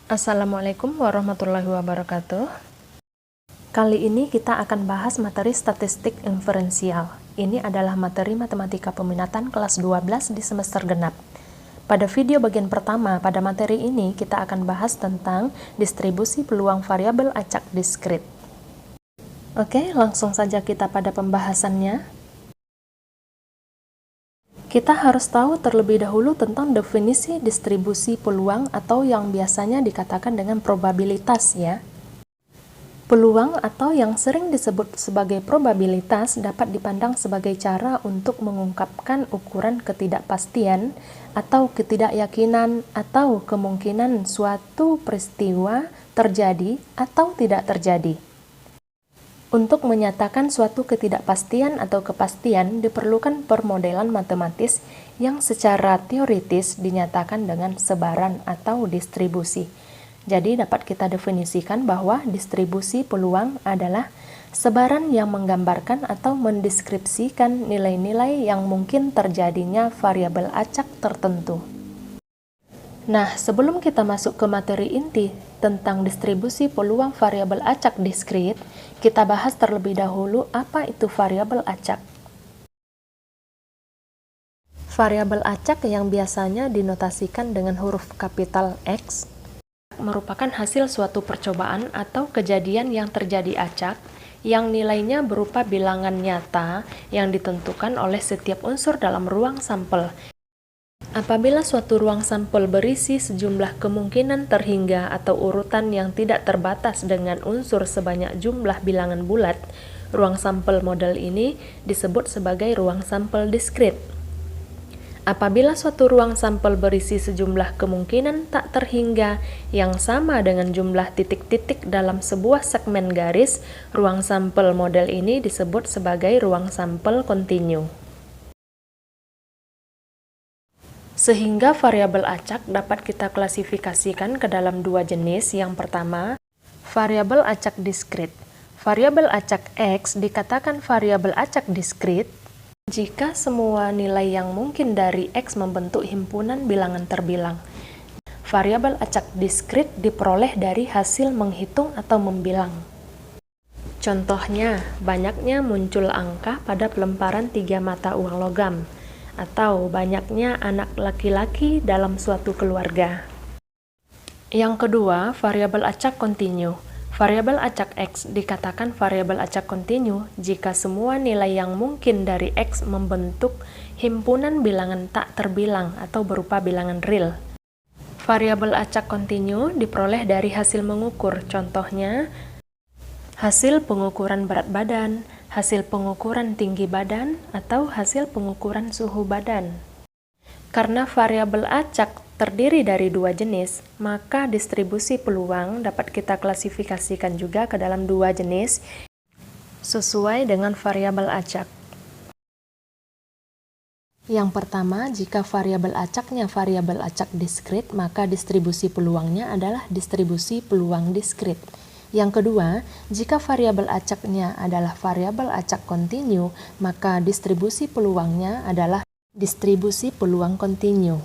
Assalamualaikum warahmatullahi wabarakatuh. Kali ini kita akan bahas materi statistik inferensial. Ini adalah materi matematika peminatan kelas 12 di semester genap. Pada video bagian pertama pada materi ini kita akan bahas tentang distribusi peluang variabel acak diskrit. Oke, langsung saja kita pada pembahasannya. Kita harus tahu terlebih dahulu tentang definisi distribusi peluang atau yang biasanya dikatakan dengan probabilitas ya. Peluang atau yang sering disebut sebagai probabilitas dapat dipandang sebagai cara untuk mengungkapkan ukuran ketidakpastian atau ketidakyakinan atau kemungkinan suatu peristiwa terjadi atau tidak terjadi. Untuk menyatakan suatu ketidakpastian atau kepastian diperlukan permodelan matematis yang secara teoritis dinyatakan dengan sebaran atau distribusi. Jadi dapat kita definisikan bahwa distribusi peluang adalah sebaran yang menggambarkan atau mendeskripsikan nilai-nilai yang mungkin terjadinya variabel acak tertentu. Nah, sebelum kita masuk ke materi inti tentang distribusi peluang variabel acak diskrit, kita bahas terlebih dahulu apa itu variabel acak. Variabel acak yang biasanya dinotasikan dengan huruf kapital X merupakan hasil suatu percobaan atau kejadian yang terjadi acak yang nilainya berupa bilangan nyata yang ditentukan oleh setiap unsur dalam ruang sampel. Apabila suatu ruang sampel berisi sejumlah kemungkinan terhingga atau urutan yang tidak terbatas dengan unsur sebanyak jumlah bilangan bulat, ruang sampel model ini disebut sebagai ruang sampel diskrit. Apabila suatu ruang sampel berisi sejumlah kemungkinan tak terhingga yang sama dengan jumlah titik-titik dalam sebuah segmen garis, ruang sampel model ini disebut sebagai ruang sampel kontinu. Sehingga variabel acak dapat kita klasifikasikan ke dalam dua jenis. Yang pertama, variabel acak diskrit. Variabel acak X dikatakan variabel acak diskrit jika semua nilai yang mungkin dari X membentuk himpunan bilangan terbilang. Variabel acak diskrit diperoleh dari hasil menghitung atau membilang. Contohnya, banyaknya muncul angka pada pelemparan 3 mata uang logam, atau banyaknya anak laki-laki dalam suatu keluarga. Yang kedua, variabel acak kontinu. Variabel acak X dikatakan variabel acak kontinu jika semua nilai yang mungkin dari X membentuk himpunan bilangan tak terbilang atau berupa bilangan real. Variabel acak kontinu diperoleh dari hasil mengukur, contohnya hasil pengukuran berat badan, hasil pengukuran tinggi badan, atau hasil pengukuran suhu badan. Karena variabel acak terdiri dari dua jenis, maka distribusi peluang dapat kita klasifikasikan juga ke dalam dua jenis sesuai dengan variabel acak. Yang pertama, jika variabel acaknya variabel acak diskrit, maka distribusi peluangnya adalah distribusi peluang diskrit. Yang kedua, jika variabel acaknya adalah variabel acak kontinu, maka distribusi peluangnya adalah distribusi peluang kontinu.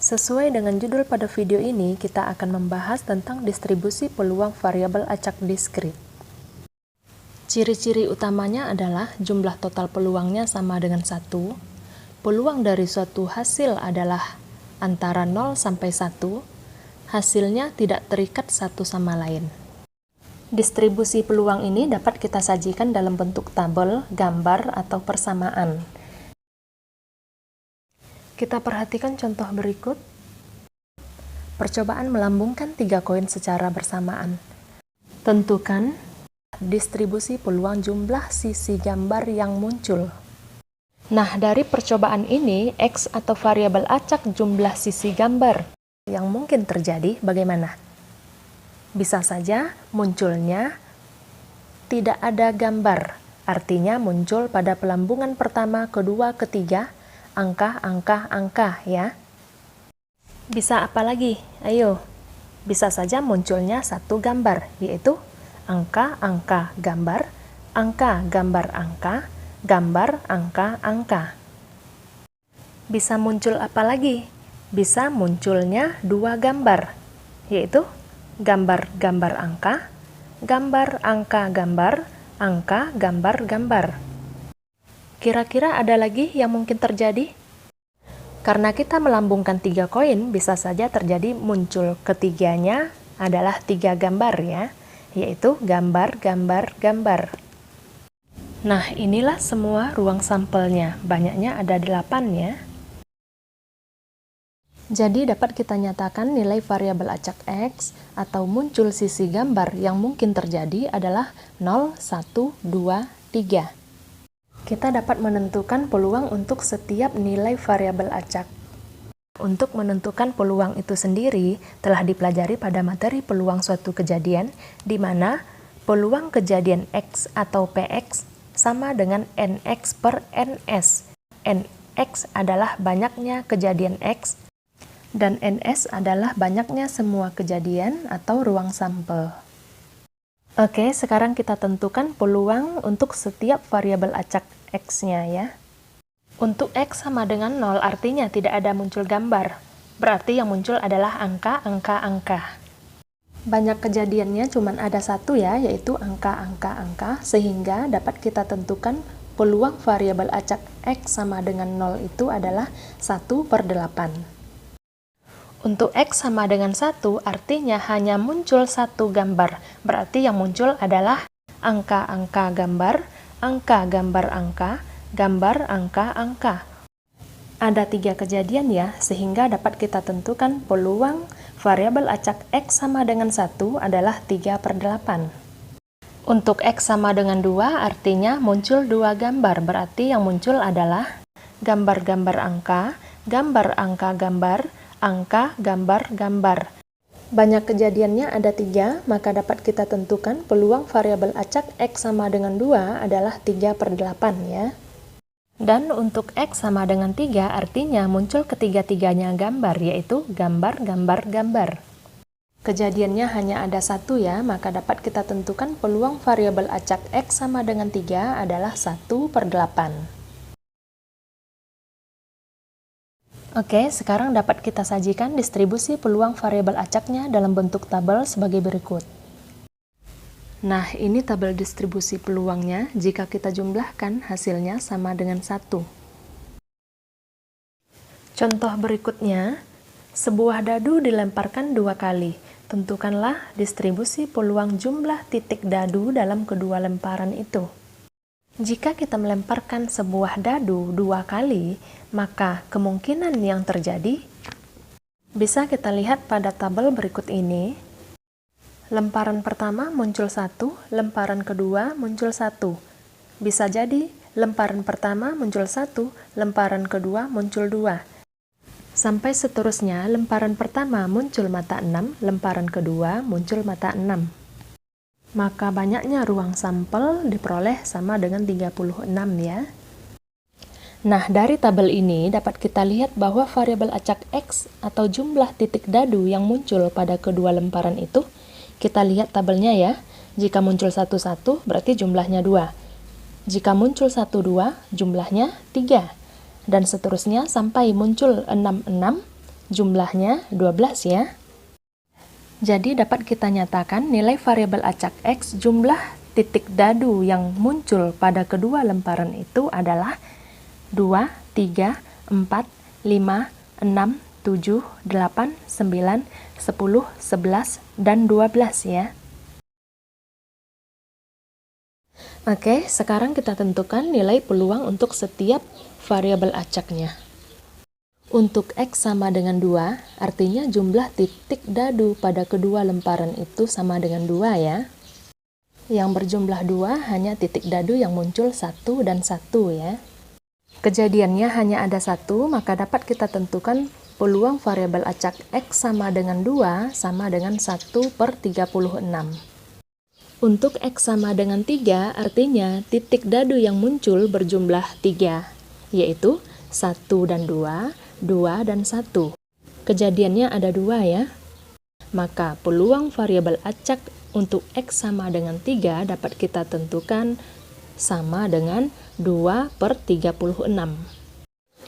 Sesuai dengan judul pada video ini, kita akan membahas tentang distribusi peluang variabel acak diskrit. Ciri-ciri utamanya adalah jumlah total peluangnya sama dengan 1, peluang dari suatu hasil adalah antara 0 sampai 1, hasilnya tidak terikat satu sama lain. Distribusi peluang ini dapat kita sajikan dalam bentuk tabel, gambar, atau persamaan. Kita perhatikan contoh berikut. Percobaan melambungkan 3 koin secara bersamaan. Tentukan distribusi peluang jumlah sisi gambar yang muncul. Nah, dari percobaan ini, X atau variabel acak jumlah sisi gambar yang mungkin terjadi bagaimana? Bisa saja munculnya tidak ada gambar, artinya muncul pada pelambungan pertama, kedua, ketiga, angka ya. Bisa apa lagi? Ayo, bisa saja munculnya satu gambar, yaitu angka, gambar, angka, gambar, angka. Bisa muncul apa lagi? bisa munculnya dua gambar, yaitu gambar-gambar angka, gambar angka gambar, angka gambar gambar. Kira-kira ada lagi yang mungkin terjadi? Karena kita melambungkan 3 koin, bisa saja terjadi muncul ketiganya adalah 3 gambar ya, yaitu gambar, gambar, gambar. Nah, inilah semua ruang sampelnya, banyaknya ada 8 ya. Jadi dapat kita nyatakan nilai variabel acak X atau muncul sisi gambar yang mungkin terjadi adalah 0, 1, 2, 3. Kita dapat menentukan peluang untuk setiap nilai variabel acak. Untuk menentukan peluang itu sendiri telah dipelajari pada materi peluang suatu kejadian, di mana peluang kejadian X atau PX sama dengan NX per NS. NX adalah banyaknya kejadian X, dan NS adalah banyaknya semua kejadian atau ruang sampel. Oke, sekarang kita tentukan peluang untuk setiap variabel acak X-nya ya. Untuk X sama dengan 0 artinya tidak ada muncul gambar. Berarti yang muncul adalah angka, angka, angka. Banyak kejadiannya cuma ada satu ya, yaitu angka, angka, angka, sehingga dapat kita tentukan peluang variabel acak X sama dengan 0 itu adalah 1/8. Untuk X sama dengan 1 artinya hanya muncul satu gambar, berarti yang muncul adalah angka-angka gambar, angka gambar angka, gambar angka angka. Ada 3 kejadian ya, sehingga dapat kita tentukan peluang variabel acak X sama dengan 1 adalah 3/8. Untuk X sama dengan 2 artinya muncul 2 gambar, berarti yang muncul adalah gambar-gambar angka, gambar angka gambar, angka, gambar, gambar. Banyak kejadiannya ada 3, maka dapat kita tentukan peluang variabel acak X sama dengan 2 adalah 3/8 ya. Dan untuk X sama dengan 3 artinya muncul ketiga-tiganya gambar, yaitu gambar, gambar, gambar. Kejadiannya hanya ada 1 ya, maka dapat kita tentukan peluang variabel acak X sama dengan 3 adalah 1/8. Oke, sekarang dapat kita sajikan distribusi peluang variabel acaknya dalam bentuk tabel sebagai berikut. Nah, ini tabel distribusi peluangnya. Jika kita jumlahkan, hasilnya sama dengan 1. Contoh berikutnya, sebuah dadu dilemparkan 2 kali. Tentukanlah distribusi peluang jumlah titik dadu dalam kedua lemparan itu. Jika kita melemparkan sebuah dadu 2 kali, maka kemungkinan yang terjadi bisa kita lihat pada tabel berikut ini. Lemparan pertama muncul 1, lemparan kedua muncul 1. Bisa jadi lemparan pertama muncul 1, lemparan kedua muncul 2. Sampai seterusnya, lemparan pertama muncul mata 6, lemparan kedua muncul mata 6. Maka banyaknya ruang sampel diperoleh sama dengan 36 ya. Nah, dari tabel ini dapat kita lihat bahwa variabel acak X atau jumlah titik dadu yang muncul pada kedua lemparan itu, kita lihat tabelnya ya. Jika muncul 1, 1 berarti jumlahnya 2. Jika muncul 1, 2 jumlahnya 3. Dan seterusnya sampai muncul 6, 6 jumlahnya 12 ya. Jadi dapat kita nyatakan nilai variabel acak X jumlah titik dadu yang muncul pada kedua lemparan itu adalah 2, 3, 4, 5, 6, 7, 8, 9, 10, 11, dan 12 ya. Oke, sekarang kita tentukan nilai peluang untuk setiap variabel acaknya. Untuk X sama dengan 2, artinya jumlah titik dadu pada kedua lemparan itu sama dengan 2 ya. Yang berjumlah 2 hanya titik dadu yang muncul 1 dan 1 ya. Kejadiannya hanya ada 1, maka dapat kita tentukan peluang variabel acak X sama dengan 2 sama dengan 1/36. Untuk X sama dengan 3, artinya titik dadu yang muncul berjumlah 3, yaitu 1 dan 2, 2 dan 1. Kejadiannya ada 2 ya. Maka peluang variabel acak untuk X sama dengan 3 dapat kita tentukan sama dengan 2/36.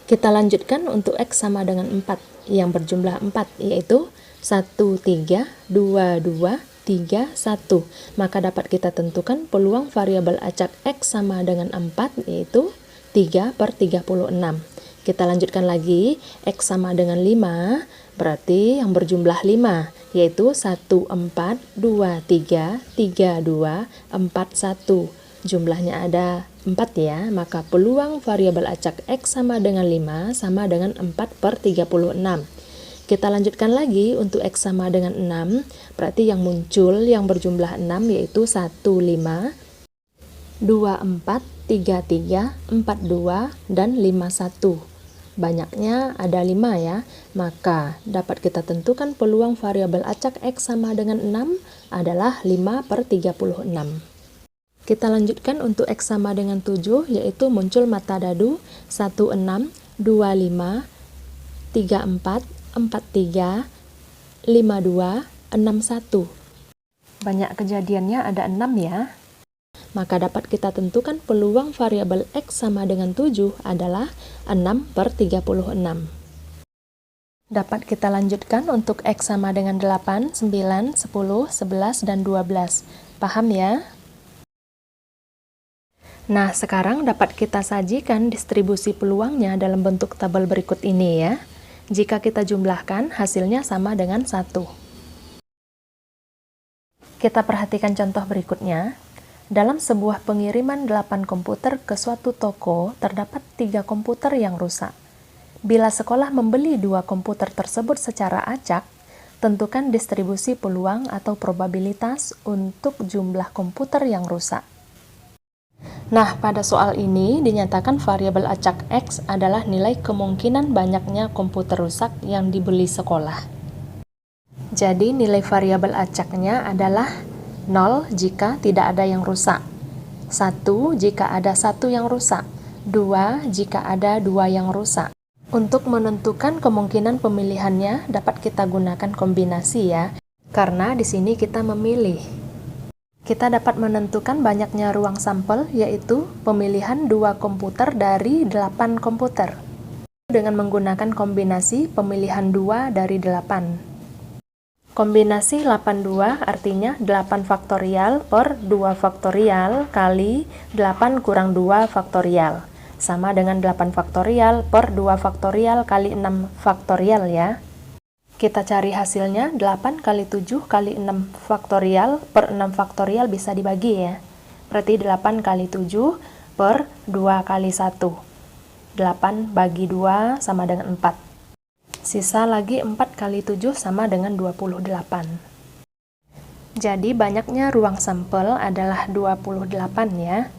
Kita lanjutkan untuk X sama dengan 4 yang berjumlah 4, yaitu 1, 3, 2, 2, 3, 1. Maka dapat kita tentukan peluang variabel acak X sama dengan 4, yaitu 3 per 36. Kita lanjutkan lagi, X sama dengan 5, berarti yang berjumlah 5, yaitu 1, 4, 2, 3, 3, 2, 4, 1. Jumlahnya ada 4 ya, maka peluang variabel acak X sama dengan 5 sama dengan 4 per 36. Kita lanjutkan lagi untuk X sama dengan 6, berarti yang muncul yang berjumlah 6 yaitu 1, 5, 2, 4, 3, 3, 4, 2, dan 5, 1. Banyaknya ada 5 ya, maka dapat kita tentukan peluang variabel acak X sama dengan 6 adalah 5 per 36. Kita lanjutkan untuk X sama dengan 7, yaitu muncul mata dadu 1, 6, 2, 5, 3, 4, 4, 3, 5, 2, 6, 1. Banyak kejadiannya ada 6 ya. Maka dapat kita tentukan peluang variabel X sama dengan 7 adalah 6 per 36. Dapat kita lanjutkan untuk X sama dengan 8, 9, 10, 11, dan 12. Paham ya? Nah, sekarang dapat kita sajikan distribusi peluangnya dalam bentuk tabel berikut ini ya. Jika kita jumlahkan, hasilnya sama dengan 1. Kita perhatikan contoh berikutnya. Dalam sebuah pengiriman 8 komputer ke suatu toko, terdapat 3 komputer yang rusak. Bila sekolah membeli 2 komputer tersebut secara acak, tentukan distribusi peluang atau probabilitas untuk jumlah komputer yang rusak. Nah, pada soal ini dinyatakan variabel acak X adalah nilai kemungkinan banyaknya komputer rusak yang dibeli sekolah. Jadi, nilai variabel acaknya adalah 0 jika tidak ada yang rusak, 1 jika ada 1 yang rusak, 2 jika ada 2 yang rusak. Untuk menentukan kemungkinan pemilihannya dapat kita gunakan kombinasi ya, karena di sini kita memilih. Kita dapat menentukan banyaknya ruang sampel, yaitu pemilihan 2 komputer dari 8 komputer. Dengan menggunakan kombinasi pemilihan 2 dari 8. Kombinasi 82 artinya 8 faktorial per 2 faktorial kali 8 kurang 2 faktorial. Sama dengan 8 faktorial per 2 faktorial kali 6 faktorial ya. Kita cari hasilnya, 8 kali 7 kali 6 faktorial per 6 faktorial bisa dibagi ya. Berarti 8 kali 7 per 2 kali 1. 8 bagi 2 sama dengan 4. Sisa lagi 4 kali 7 sama dengan 28. Jadi banyaknya ruang sampel adalah 28 ya.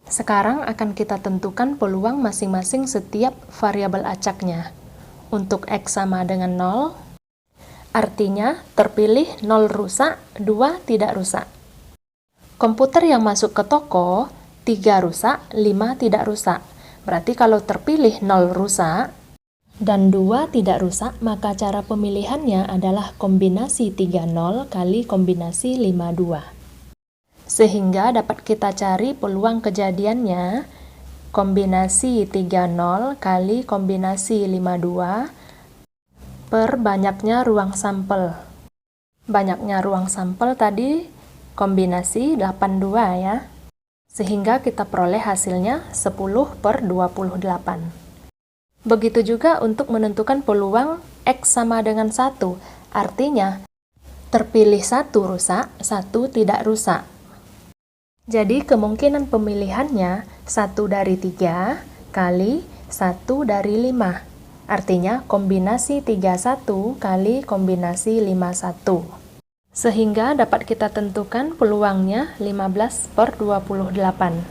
Sekarang akan kita tentukan peluang masing-masing setiap variabel acaknya. Untuk X sama dengan 0, artinya terpilih 0 rusak, 2 tidak rusak. Komputer yang masuk ke toko, 3 rusak, 5 tidak rusak. Berarti kalau terpilih 0 rusak dan 2 tidak rusak, maka cara pemilihannya adalah kombinasi 30 kali kombinasi 52. Sehingga dapat kita cari peluang kejadiannya, kombinasi 30 kali kombinasi 52 per banyaknya ruang sampel. Banyaknya ruang sampel tadi kombinasi 82 ya. Sehingga kita peroleh hasilnya 10 per 28. Begitu juga untuk menentukan peluang X sama dengan 1. Artinya terpilih 1 rusak, 1 tidak rusak. Jadi kemungkinan pemilihannya 1 dari 3 kali 1 dari 5. Artinya kombinasi 31 kali kombinasi 51. Sehingga dapat kita tentukan peluangnya 15 per 28.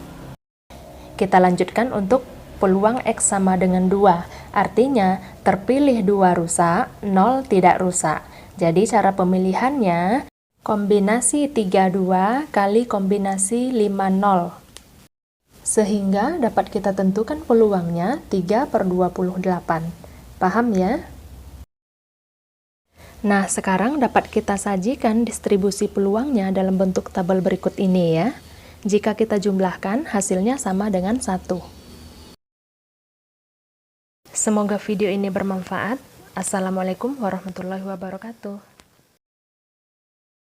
Kita lanjutkan untuk peluang X sama dengan 2. Artinya terpilih 2 rusak, 0 tidak rusak. Jadi cara pemilihannya kombinasi 32 kali kombinasi 50. Sehingga dapat kita tentukan peluangnya 3 per 28. Paham ya? Nah, sekarang dapat kita sajikan distribusi peluangnya dalam bentuk tabel berikut ini ya. Jika kita jumlahkan, hasilnya sama dengan 1. Semoga video ini bermanfaat. Assalamualaikum warahmatullahi wabarakatuh.